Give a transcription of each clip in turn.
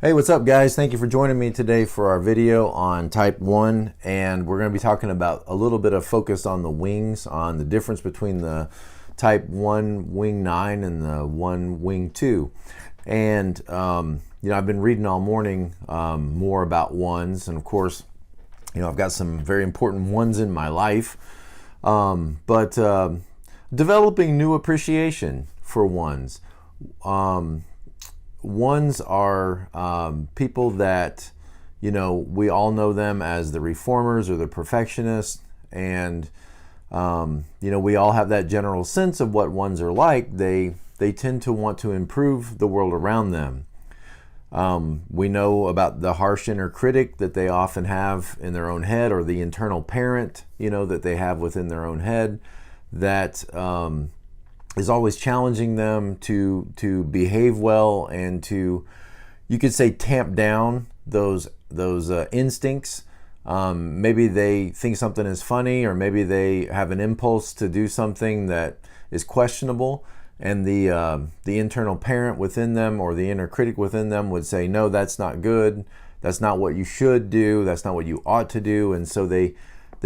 Hey, what's up guys? Thank you for joining me today for our video on type 1, and we're going to be talking about a little bit of focus on the wings, on the difference between the type 1 wing 9 and the 1 wing 2. And I've been reading all morning more about ones, and of course, I've got some very important ones in my life, but developing new appreciation for ones. Ones are people that, we all know them as the reformers or the perfectionists, and we all have that general sense of what ones are like. They tend to want to improve the world around them. We know about the harsh inner critic that they often have in their own head, or the internal parent, that they have within their own head, that is always challenging them to behave well and to, you could say, tamp down those instincts. Maybe they think something is funny, or maybe they have an impulse to do something that is questionable, and the internal parent within them, or the inner critic within them, would say, no, that's not good, that's not what you should do, that's not what you ought to do, and so they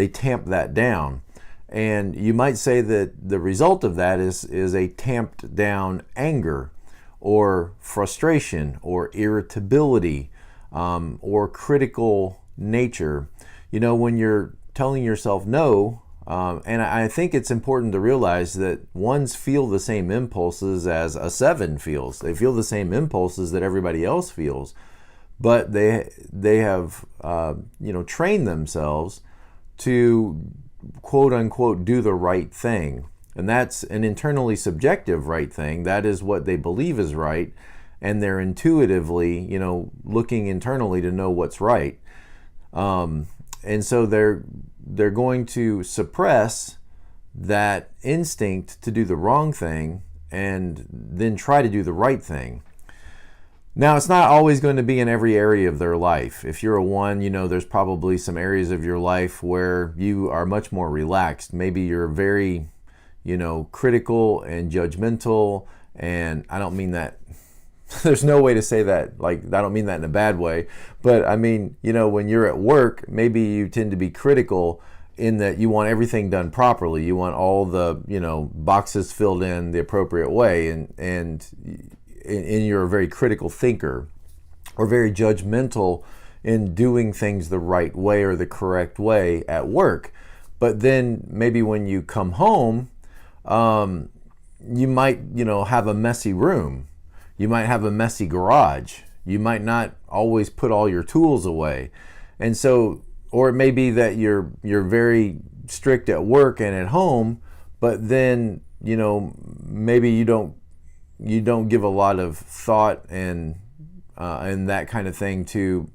tamp that down. And you might say that the result of that is a tamped down anger, or frustration, or irritability, or critical nature. When you're telling yourself no, and I think it's important to realize that ones feel the same impulses as a 7 feels. They feel the same impulses that everybody else feels, but they have trained themselves to quote unquote do the right thing, and that's an internally subjective right thing. That is what they believe is right, and they're intuitively looking internally to know what's right, and so they're going to suppress that instinct to do the wrong thing and then try to do the right thing. Now, it's not always going to be in every area of their life. If you're a 1, there's probably some areas of your life where you are much more relaxed. Maybe you're very, critical and judgmental, and I don't mean that, there's no way to say that, I don't mean that in a bad way, but I mean, when you're at work, maybe you tend to be critical in that you want everything done properly. You want all the, boxes filled in the appropriate way, and you're a very critical thinker, or very judgmental in doing things the right way or the correct way at work. But then maybe when you come home, you might, have a messy room. You might have a messy garage. You might not always put all your tools away. And so, or it may be that you're very strict at work and at home, but then, maybe you don't give a lot of thought and that kind of thing to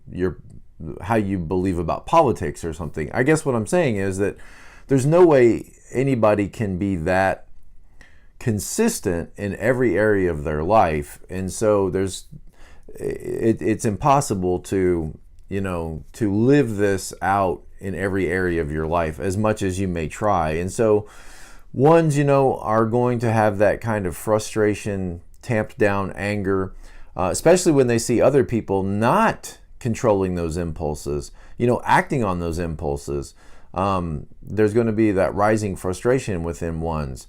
how you believe about politics or something. I guess what I'm saying is that there's no way anybody can be that consistent in every area of their life, and so it's impossible to live this out in every area of your life, as much as you may try. And so ones, are going to have that kind of frustration, tamped down anger, especially when they see other people not controlling those impulses, acting on those impulses. There's going to be that rising frustration within ones.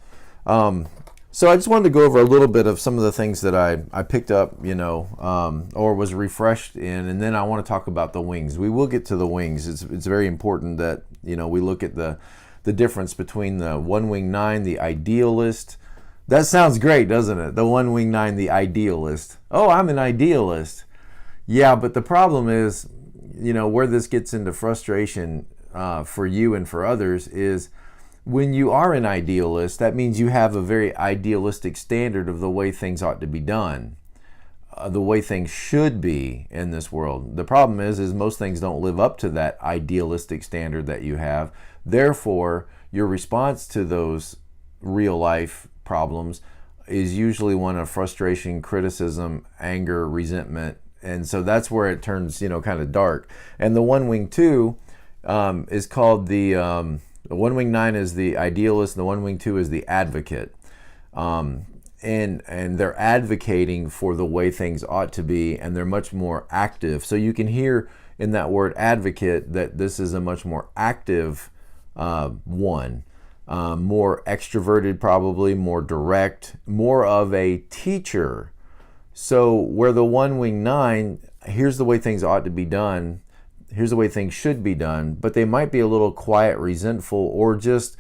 So I just wanted to go over a little bit of some of the things that I picked up, or was refreshed in, and then I want to talk about the wings. We will get to the wings. It's very important that, we look at the difference between the 1 wing 9, the idealist. That sounds great, doesn't it? The 1 wing 9, the idealist. Oh, I'm an idealist. Yeah, but the problem is, where this gets into frustration for you and for others is, when you are an idealist, that means you have a very idealistic standard of the way things ought to be done, the way things should be in this world. The problem is most things don't live up to that idealistic standard that you have. Therefore, your response to those real life problems is usually one of frustration, criticism, anger, resentment. And so that's where it turns, kind of dark. And the 1 wing 2 is called the 1 wing 9 is the idealist, and the 1 wing 2 is the advocate. and they're advocating for the way things ought to be, and they're much more active. So you can hear in that word advocate that this is a much more active one, more extroverted, probably more direct, more of a teacher. So where the one-wing 9, here's the way things ought to be done, here's the way things should be done, but they might be a little quiet, resentful, or just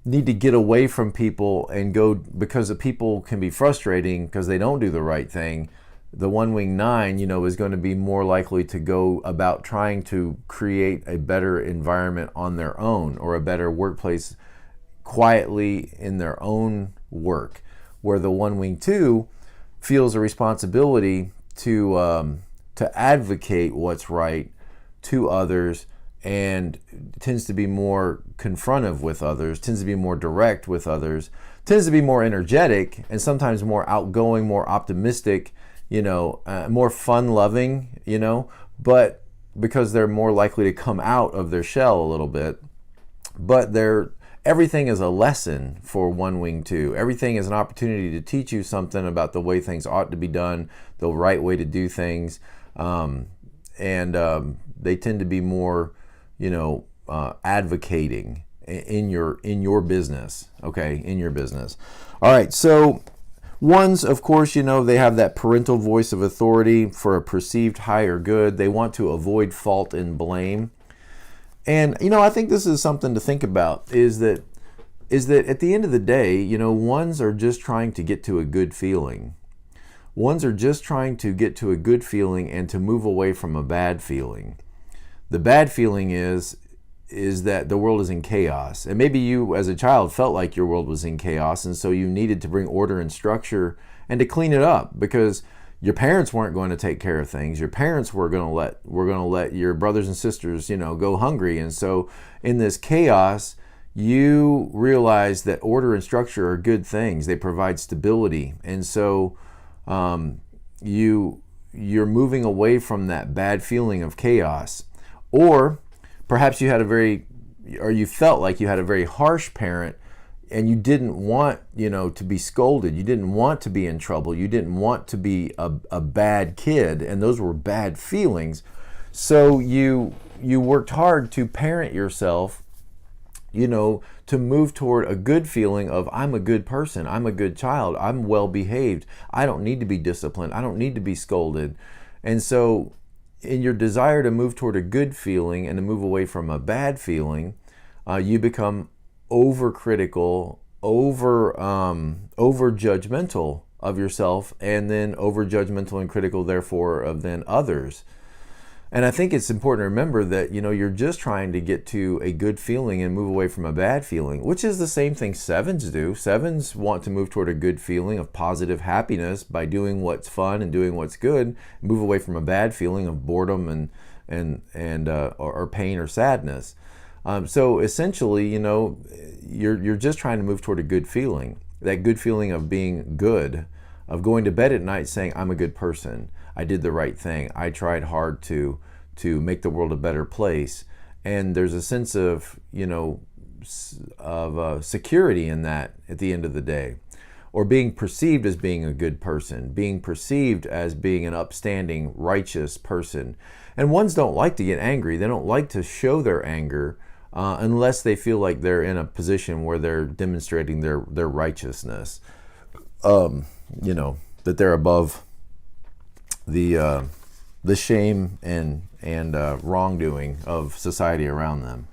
need to get away from people and go, because the people can be frustrating because they don't do the right thing. The one-wing 9, is going to be more likely to go about trying to create a better environment on their own, or a better workplace quietly in their own work, where the one-wing 2 feels a responsibility to advocate what's right to others, and tends to be more confrontive with others, tends to be more direct with others, tends to be more energetic, and sometimes more outgoing, more optimistic, more fun-loving, but because they're more likely to come out of their shell a little bit. But everything is a lesson for one-wing 2. Everything is an opportunity to teach you something about the way things ought to be done, the right way to do things, and they tend to be more, advocating in your business. Okay, in your business. All right, so ones, of course, they have that parental voice of authority for a perceived higher good. They want to avoid fault and blame. And, I think this is something to think about, is that at the end of the day, ones are just trying to get to a good feeling. Ones are just trying to get to a good feeling and to move away from a bad feeling. The bad feeling is that the world is in chaos. And maybe you as a child felt like your world was in chaos, and so you needed to bring order and structure and to clean it up, because your parents weren't going to take care of things. Your parents were going to let your brothers and sisters, go hungry. And so in this chaos, you realize that order and structure are good things. They provide stability. And so you're moving away from that bad feeling of chaos. Or perhaps you felt like you had a very harsh parent, and you didn't want, to be scolded. You didn't want to be in trouble. You didn't want to be a bad kid, and those were bad feelings. So you worked hard to parent yourself, to move toward a good feeling of, I'm a good person, I'm a good child, I'm well behaved, I don't need to be disciplined, I don't need to be scolded. And so in your desire to move toward a good feeling and to move away from a bad feeling, you become overcritical, over judgmental of yourself, and then over judgmental and critical, therefore, of then others. And I think it's important to remember that, you're just trying to get to a good feeling and move away from a bad feeling, which is the same thing sevens do. Sevens want to move toward a good feeling of positive happiness by doing what's fun and doing what's good, move away from a bad feeling of boredom or pain or sadness. So essentially, you're just trying to move toward a good feeling, that good feeling of being good, of going to bed at night saying, I'm a good person, I did the right thing, I tried hard to make the world a better place. And there's a sense of, security in that at the end of the day. Or being perceived as being a good person, being perceived as being an upstanding, righteous person. And ones don't like to get angry. They don't like to show their anger unless they feel like they're in a position where they're demonstrating their righteousness. That they're above the shame and wrongdoing of society around them.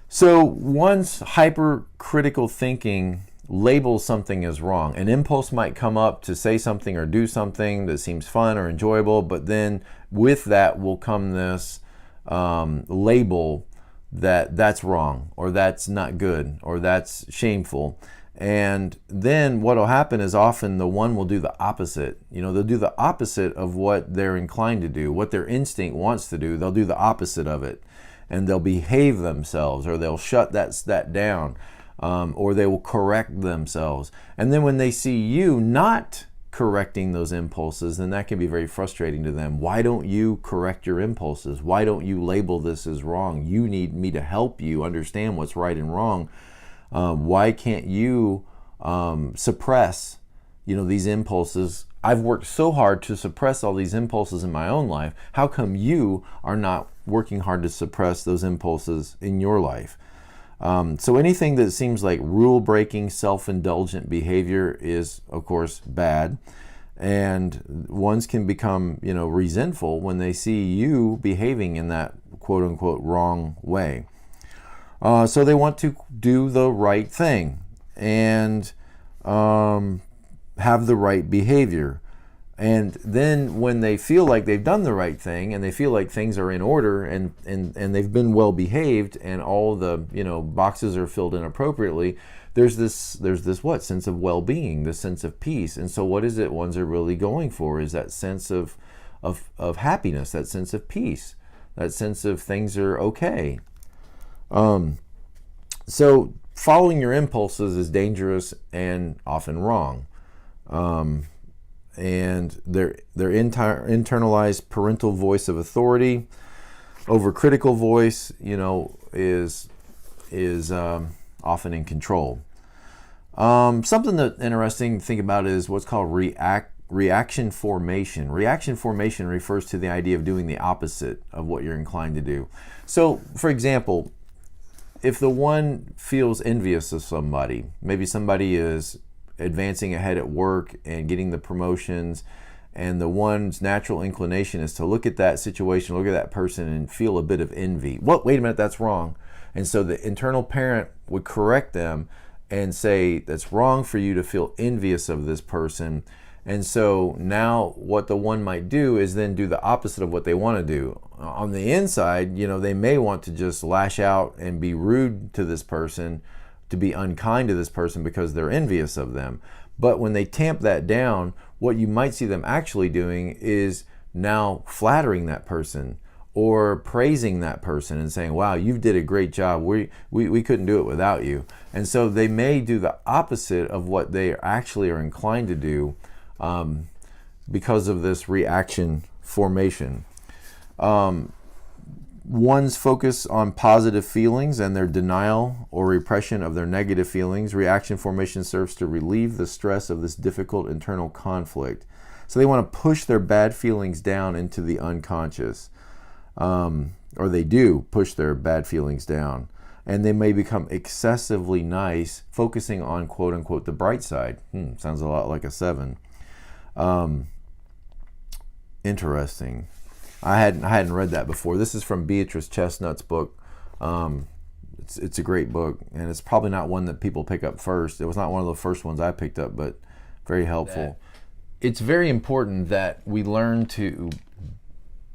So one's hypercritical thinking labels something as wrong. An impulse might come up to say something or do something that seems fun or enjoyable, but then with that will come this label that that's wrong, or that's not good, or that's shameful. And then what will happen is often the one will do the opposite. They'll do the opposite of what they're inclined to do, what their instinct wants to do. They'll do the opposite of it, and they'll behave themselves, or they'll shut that down, or they will correct themselves. And then when they see you not correcting those impulses, then that can be very frustrating to them. Why don't you correct your impulses? Why don't you label this as wrong? You need me to help you understand what's right and wrong. Why can't you suppress, these impulses. I've worked so hard to suppress all these impulses in my own life. How come you are not working hard to suppress those impulses in your life? So anything that seems like rule-breaking, self-indulgent behavior is, of course, bad. And ones can become, resentful when they see you behaving in that quote-unquote wrong way. So they want to do the right thing and have the right behavior. And then when they feel like they've done the right thing and they feel like things are in order and they've been well behaved and all the boxes are filled in appropriately, there's this sense of well-being, this sense of peace. And so what is it ones are really going for is that sense of happiness, that sense of peace, that sense of things are okay. So following your impulses is dangerous and often wrong. And their internalized parental voice of authority over critical voice, is often in control. Something that's interesting to think about is what's called reaction formation. Reaction formation refers to the idea of doing the opposite of what you're inclined to do. So, for example, if the one feels envious of somebody, maybe somebody is advancing ahead at work and getting the promotions, and the one's natural inclination is to look at that situation, look at that person and feel a bit of envy. Wait a minute, that's wrong. And so the internal parent would correct them and say, that's wrong for you to feel envious of this person. And so now what the one might do is then do the opposite of what they want to do. On the inside, they may want to just lash out and be rude to this person, to be unkind to this person because they're envious of them. But when they tamp that down, what you might see them actually doing is now flattering that person or praising that person and saying, wow, you did a great job. We couldn't do it without you. And so they may do the opposite of what they actually are inclined to do because of this reaction formation. One's focus on positive feelings and their denial or repression of their negative feelings. Reaction formation serves to relieve the stress of this difficult internal conflict. So they want to push their bad feelings down into the unconscious. Or they do push their bad feelings down. And they may become excessively nice, focusing on quote unquote the bright side. Sounds a lot like a 7. Interesting. I hadn't read that before. This is from Beatrice Chestnut's book. It's a great book, and it's probably not one that people pick up first. It was not one of the first ones I picked up, but very helpful. It's very important that we learn to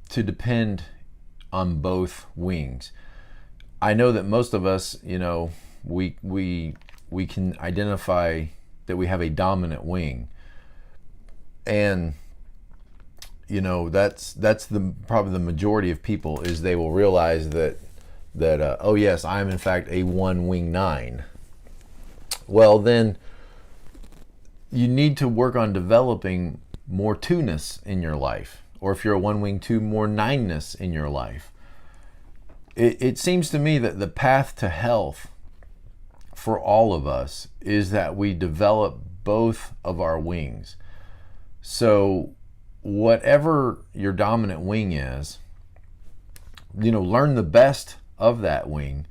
depend on both wings. I know that most of us, we can identify that we have a dominant wing, and that's probably the majority of people is they will realize that oh yes, I am in fact a 1 wing 9. Well, then you need to work on developing more 2-ness in your life, or if you're a 1 wing 2, more 9-ness in your life. It seems to me that the path to health for all of us is that we develop both of our wings. So whatever your dominant wing is, learn the best of that wing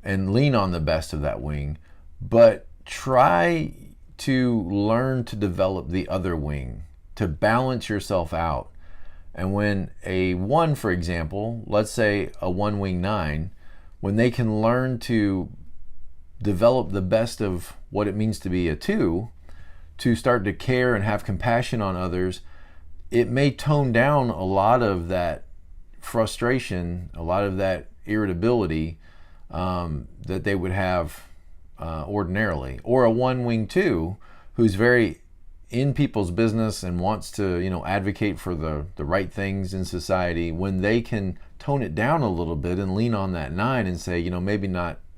and lean on the best of that wing, but try to learn to develop the other wing, to balance yourself out. And when a 1, for example, let's say a 1 wing 9, when they can learn to develop the best of what it means to be a 2, to start to care and have compassion on others, it may tone down a lot of that frustration, a lot of that irritability that they would have ordinarily. Or a 1 wing 2 who's very in people's business and wants to advocate for the right things in society, when they can tone it down a little bit and lean on that 9 and say,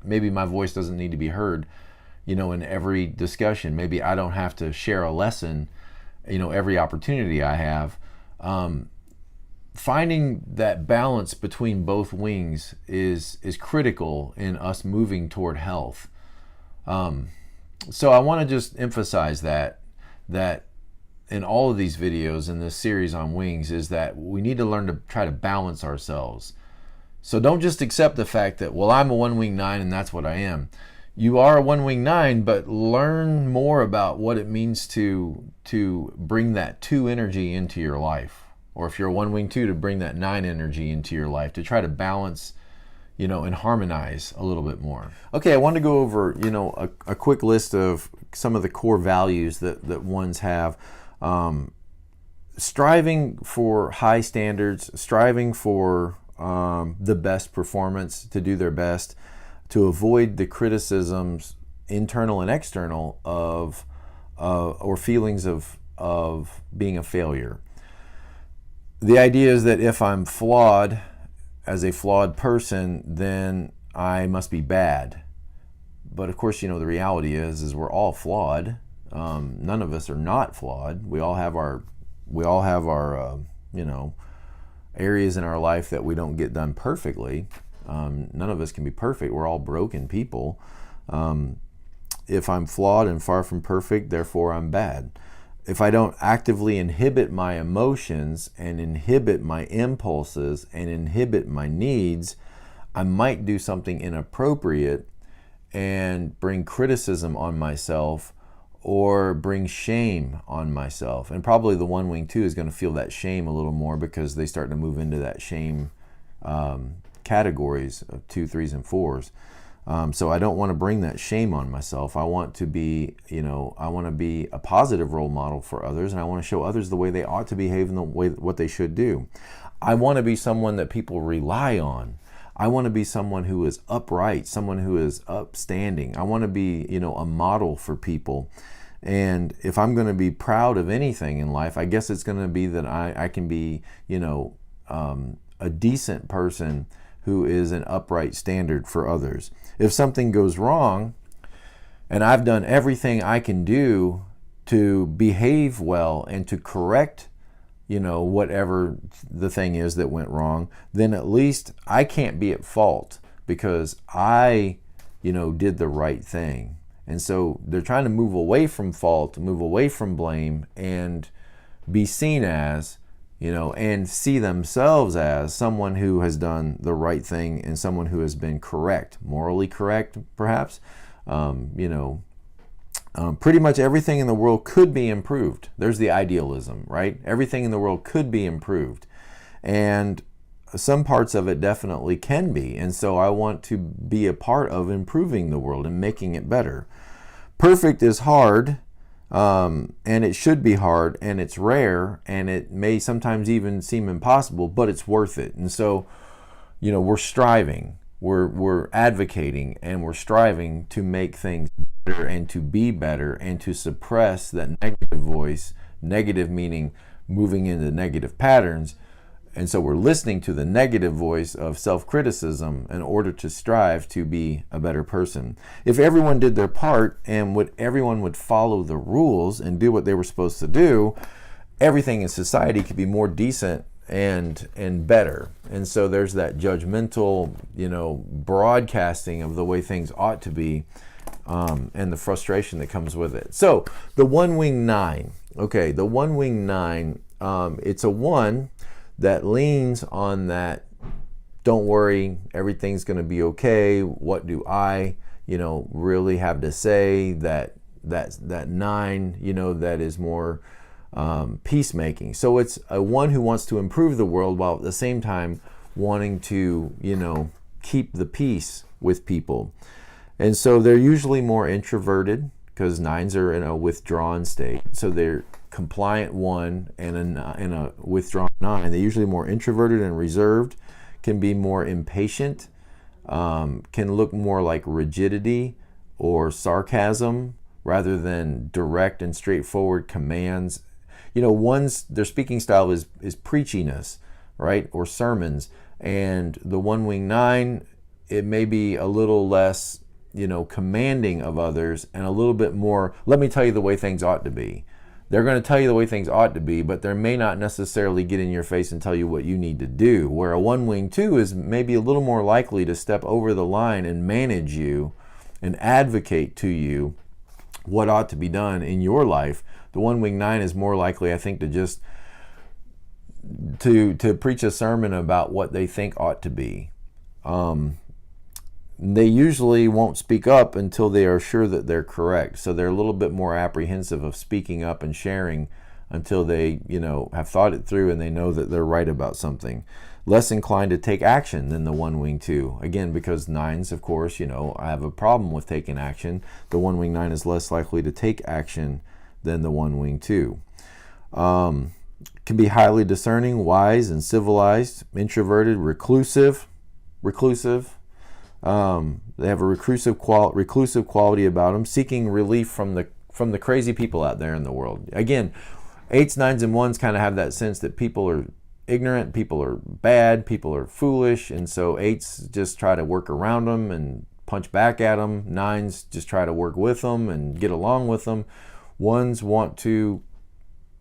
maybe my voice doesn't need to be heard in every discussion. Maybe I don't have to share a lesson every opportunity I have. Finding that balance between both wings is critical in us moving toward health. So I want to just emphasize that that in all of these videos in this series on wings is that we need to learn to try to balance ourselves. So don't just accept the fact that, well, I'm a one-wing 9 and that's what I am. You are a one-wing 9, but learn more about what it means to bring that 2 energy into your life. Or if you're a one-wing 2, to bring that 9 energy into your life, to try to balance, and harmonize a little bit more. Okay, I want to go over, a quick list of some of the core values that ones have. Striving for high standards, striving for the best performance, to do their best, to avoid the criticisms, internal and external, of or feelings of being a failure. The idea is that if I'm flawed, as a flawed person, then I must be bad. But of course, the reality is we're all flawed. None of us are not flawed. We all have our areas in our life that we don't get done perfectly. None of us can be perfect. We're all broken people. If I'm flawed and far from perfect, therefore I'm bad. If I don't actively inhibit my emotions and inhibit my impulses and inhibit my needs, I might do something inappropriate and bring criticism on myself or bring shame on myself. And probably the one-wing 2 is going to feel that shame a little more because they start to move into that shame categories of 2, 3s, and 4s. So I don't want to bring that shame on myself. I want to be, I want to be a positive role model for others, and I want to show others the way they ought to behave and the way what they should do. I want to be someone that people rely on. I want to be someone who is upright, someone who is upstanding. I want to be, a model for people. And if I'm going to be proud of anything in life, I guess it's going to be that I can be, a decent person who is an upright standard for others. If something goes wrong, and I've done everything I can do to behave well and to correct, whatever the thing is that went wrong, then at least I can't be at fault because I, did the right thing. And so they're trying to move away from fault, move away from blame, and be seen as, and see themselves as someone who has done the right thing and someone who has been correct, morally correct, perhaps. Pretty much everything in the world could be improved. There's the idealism, right? Everything in the world could be improved. And some parts of it definitely can be. And so I want to be a part of improving the world and making it better. Perfect is hard. And it should be hard, and it's rare, and it may sometimes even seem impossible, but it's worth it. And so, we're striving, we're advocating, and we're striving to make things better and to be better and to suppress that negative voice, negative meaning moving into negative patterns. And so we're listening to the negative voice of self-criticism in order to strive to be a better person. If everyone did their part and everyone would follow the rules and do what they were supposed to do, everything in society could be more decent and better. And so there's that judgmental, broadcasting of the way things ought to be, and the frustration that comes with it. So the one-wing 9. Okay, the one-wing 9, it's a 1 that leans on that, don't worry, everything's going to be okay. What do I, really have to say? That 9, that is more peacemaking. So it's a 1 who wants to improve the world while at the same time wanting to, keep the peace with people. And so they're usually more introverted because 9s are in a withdrawn state. So they're compliant 1 and a withdrawn 9. They're usually more introverted and reserved, can be more impatient, can look more like rigidity or sarcasm rather than direct and straightforward commands. Their speaking style is preachiness, right? Or sermons. And the one-wing 9, it may be a little less, commanding of others and a little bit more, let me tell you the way things ought to be. They're going to tell you the way things ought to be, but they may not necessarily get in your face and tell you what you need to do. Where a one-wing 2 is maybe a little more likely to step over the line and manage you and advocate to you what ought to be done in your life The one-wing 9 is more likely, I think, to just to preach a sermon about what they think ought to be. They usually won't speak up until they are sure that they're correct. So they're a little bit more apprehensive of speaking up and sharing until they, have thought it through and they know that they're right about something. Less inclined to take action than the one-wing 2. Again, because 9s, of course, I have a problem with taking action. The one-wing 9 is less likely to take action than the one-wing 2. Can be highly discerning, wise, and civilized, introverted, reclusive. They have a reclusive quality about them, seeking relief from the crazy people out there in the world. Again, 8s, 9s, and 1s kind of have that sense that people are ignorant, people are bad, people are foolish, and so 8s just try to work around them and punch back at them. 9s just try to work with them and get along with them. 1s want to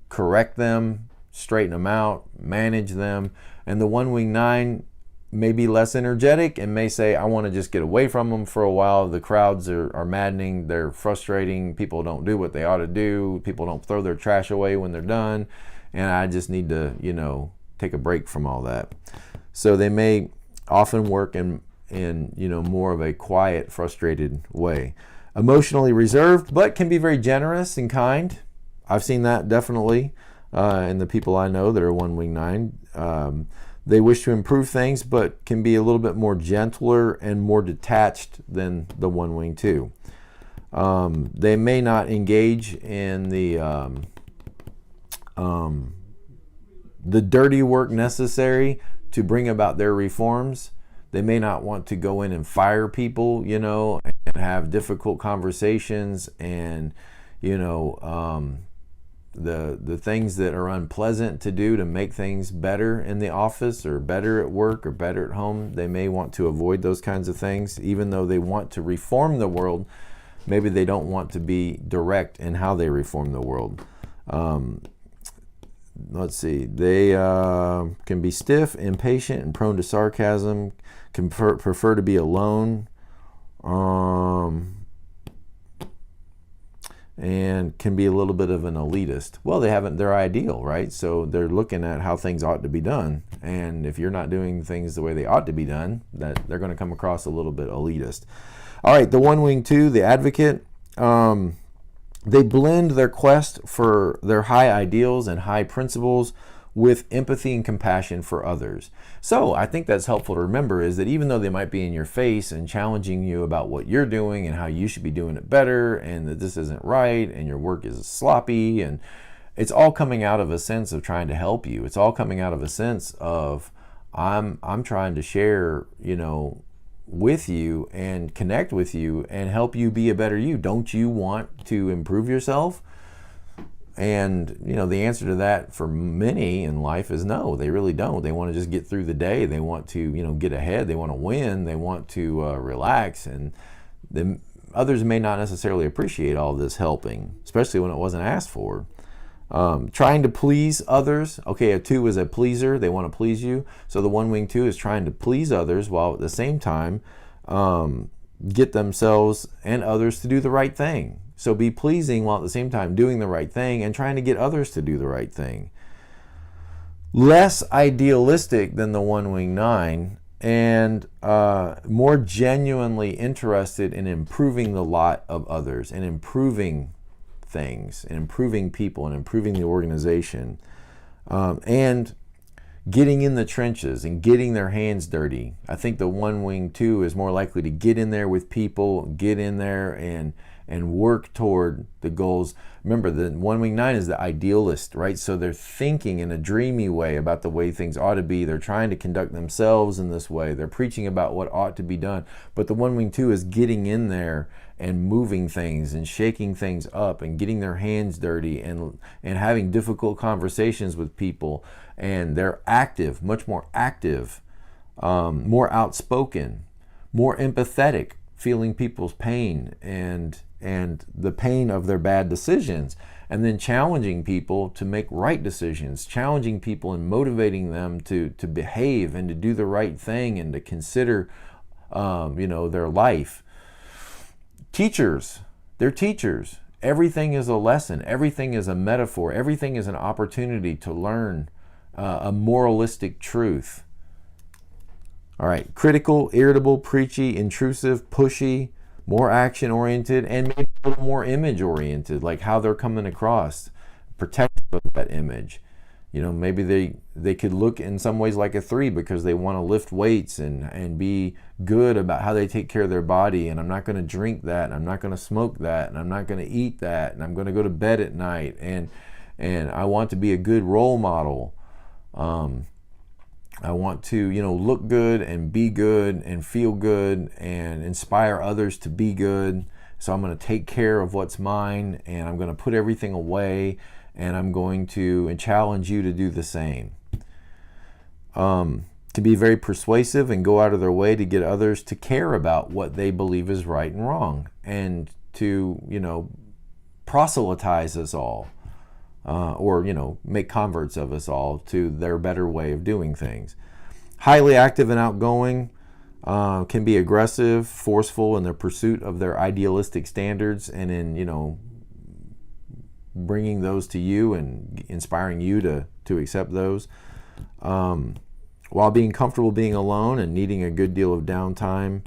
correct them, straighten them out, manage them, and the one-wing 9 may be less energetic and may say, I want to just get away from them for a while. The crowds are maddening, they're frustrating, people don't do what they ought to do, people don't throw their trash away when they're done, and I just need to, take a break from all that. So they may often work in more of a quiet, frustrated way. Emotionally reserved, but can be very generous and kind. I've seen that definitely in the people I know that are one-wing 9. They wish to improve things, but can be a little bit more gentler and more detached than the one-wing 2. They may not engage in the dirty work necessary to bring about their reforms. They may not want to go in and fire people, and have difficult conversations and, the things that are unpleasant to do to make things better in the office or better at work or better at home. They may want to avoid those kinds of things, even though they want to reform the world. Maybe they don't want to be direct in how they reform the world. Let's see. They can be stiff, impatient, and prone to sarcasm. Can prefer to be alone. And can be a little bit of an elitist. Well, they haven't their ideal, right? So they're looking at how things ought to be done. And if you're not doing things the way they ought to be done, that they're going to come across a little bit elitist. All right, the one-wing 2, the advocate. They blend their quest for their high ideals and high principles with empathy and compassion for others. So I think that's helpful to remember, is that even though they might be in your face and challenging you about what you're doing and how you should be doing it better and that this isn't right and your work is sloppy, and it's all coming out of a sense of trying to help you. It's all coming out of a sense of I'm trying to share, with you and connect with you and help you be a better you. Don't you want to improve yourself? And, the answer to that for many in life is no, they really don't. They want to just get through the day. They want to, get ahead. They want to win. They want to relax. And the others may not necessarily appreciate all this helping, especially when it wasn't asked for. Trying to please others. Okay, a 2 is a pleaser. They want to please you. So the one-wing 2 is trying to please others while at the same time get themselves and others to do the right thing. So be pleasing while at the same time doing the right thing and trying to get others to do the right thing. Less idealistic than the one-wing 9 and more genuinely interested in improving the lot of others and improving things and improving people and improving the organization, and getting in the trenches and getting their hands dirty. I think the one-wing 2 is more likely to get in there with people, get in there and work toward the goals. Remember, the one-wing 9 is the idealist, right? So they're thinking in a dreamy way about the way things ought to be. They're trying to conduct themselves in this way. They're preaching about what ought to be done. But the one-wing 2 is getting in there and moving things and shaking things up and getting their hands dirty and having difficult conversations with people. And they're active, much more active, more outspoken, more empathetic, feeling people's pain and the pain of their bad decisions, and then challenging people to make right decisions, challenging people and motivating them to behave and to do the right thing and to consider their life. Teachers, they're teachers, everything is a lesson. Everything is a metaphor. Everything is an opportunity to learn a moralistic truth. All right, critical, irritable, preachy, intrusive, pushy, more action-oriented, and maybe a little more image-oriented, like how they're coming across, protective of that image. Maybe they could look in some ways like a 3 because they want to lift weights and be good about how they take care of their body, and I'm not going to drink that, and I'm not going to smoke that, and I'm not going to eat that, and I'm going to go to bed at night, and I want to be a good role model. I want to, look good and be good and feel good and inspire others to be good. So I'm going to take care of what's mine, and I'm going to put everything away, and I'm going to challenge you to do the same. To be very persuasive and go out of their way to get others to care about what they believe is right and wrong, and to, proselytize us all. Or make converts of us all to their better way of doing things. Highly active and outgoing, can be aggressive, forceful in the pursuit of their idealistic standards, and in bringing those to you and inspiring you to accept those, while being comfortable being alone and needing a good deal of downtime.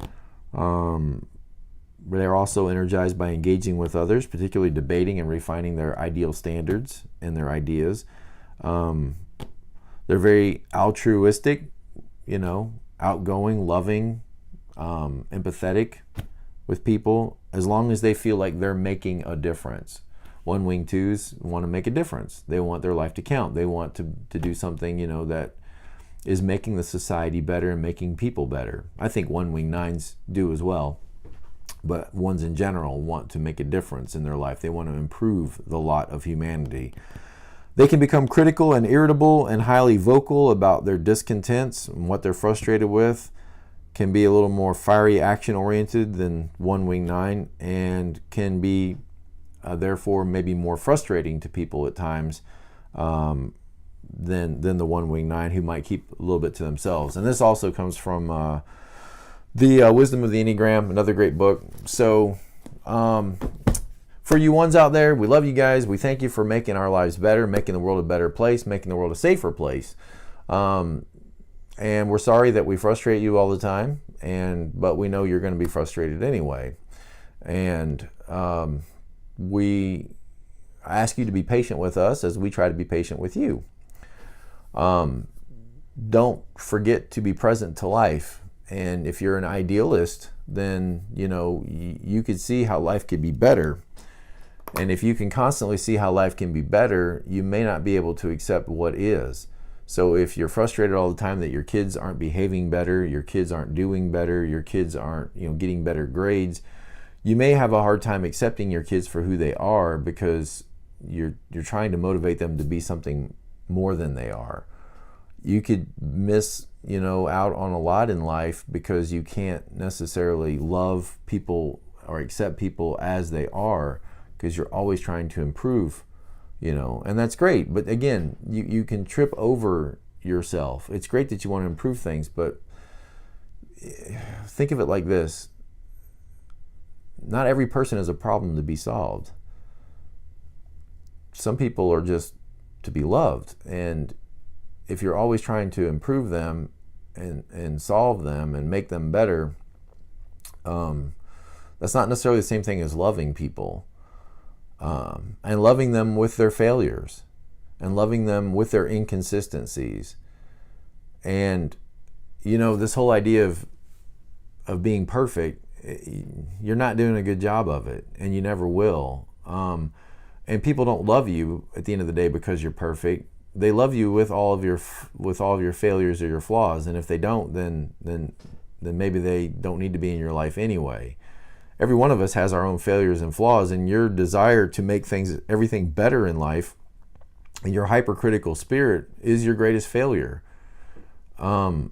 They're also energized by engaging with others, particularly debating and refining their ideal standards and their ideas. They're very altruistic, outgoing, loving, empathetic with people, as long as they feel like they're making a difference. One-wing 2s want to make a difference. They want their life to count. They want to do something, that is making the society better and making people better. I think one-wing 9s do as well. But ones in general want to make a difference in their life. They want to improve the lot of humanity. They can become critical and irritable and highly vocal about their discontents and what they're frustrated with. Can be a little more fiery, action-oriented than one-wing 9, and can be, therefore, maybe more frustrating to people at times than the one-wing 9, who might keep a little bit to themselves. And this also comes from The Wisdom of the Enneagram, another great book. So for you ones out there, we love you guys. We thank you for making our lives better, making the world a better place, making the world a safer place. And we're sorry that we frustrate you all the time, but we know you're going to be frustrated anyway. And we ask you to be patient with us as we try to be patient with you. Don't forget to be present to life. And if you're an idealist, then, you could see how life could be better. And if you can constantly see how life can be better, you may not be able to accept what is. So if you're frustrated all the time that your kids aren't behaving better, your kids aren't doing better, your kids aren't, getting better grades, you may have a hard time accepting your kids for who they are, because you're trying to motivate them to be something more than they are. You could miss out on a lot in life because you can't necessarily love people or accept people as they are, because you're always trying to improve, and that's great. But again, you can trip over yourself. It's great that you want to improve things, but think of it like this. Not every person is a problem to be solved. Some people are just to be loved, and if you're always trying to improve them and solve them and make them better, that's not necessarily the same thing as loving people. And loving them with their failures, and loving them with their inconsistencies. And, this whole idea of being perfect, you're not doing a good job of it, and you never will. And people don't love you at the end of the day because you're perfect. They love you with all of your failures or your flaws, and if they don't, then maybe they don't need to be in your life anyway. Every one of us has our own failures and flaws, and your desire to make everything better in life, and your hypercritical spirit is your greatest failure. And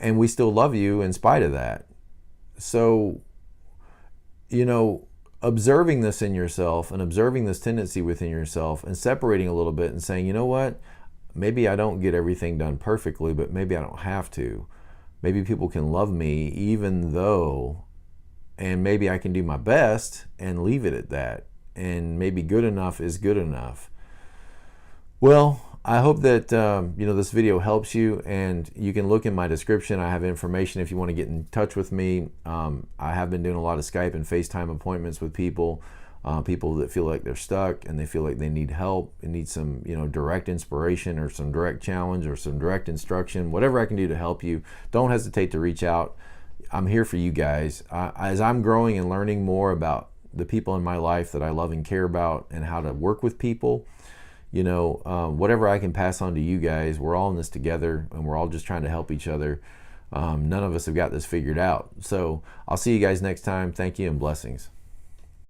we still love you in spite of that. So, observing this in yourself and observing this tendency within yourself and separating a little bit and saying, you know what, maybe I don't get everything done perfectly, but maybe I don't have to. Maybe people can love me even though, and maybe I can do my best and leave it at that. and maybe good enough is good enough. Well, I hope that this video helps you, and you can look in my description. I have information if you want to get in touch with me. I have been doing a lot of Skype and FaceTime appointments with people that feel like they're stuck and they feel like they need help and need some direct inspiration or some direct challenge or some direct instruction. Whatever I can do to help you, don't hesitate to reach out. I'm here for you guys. As I'm growing and learning more about the people in my life that I love and care about and how to work with people, whatever I can pass on to you guys, we're all in this together and we're all just trying to help each other. None of us have got this figured out. So I'll see you guys next time. Thank you and blessings.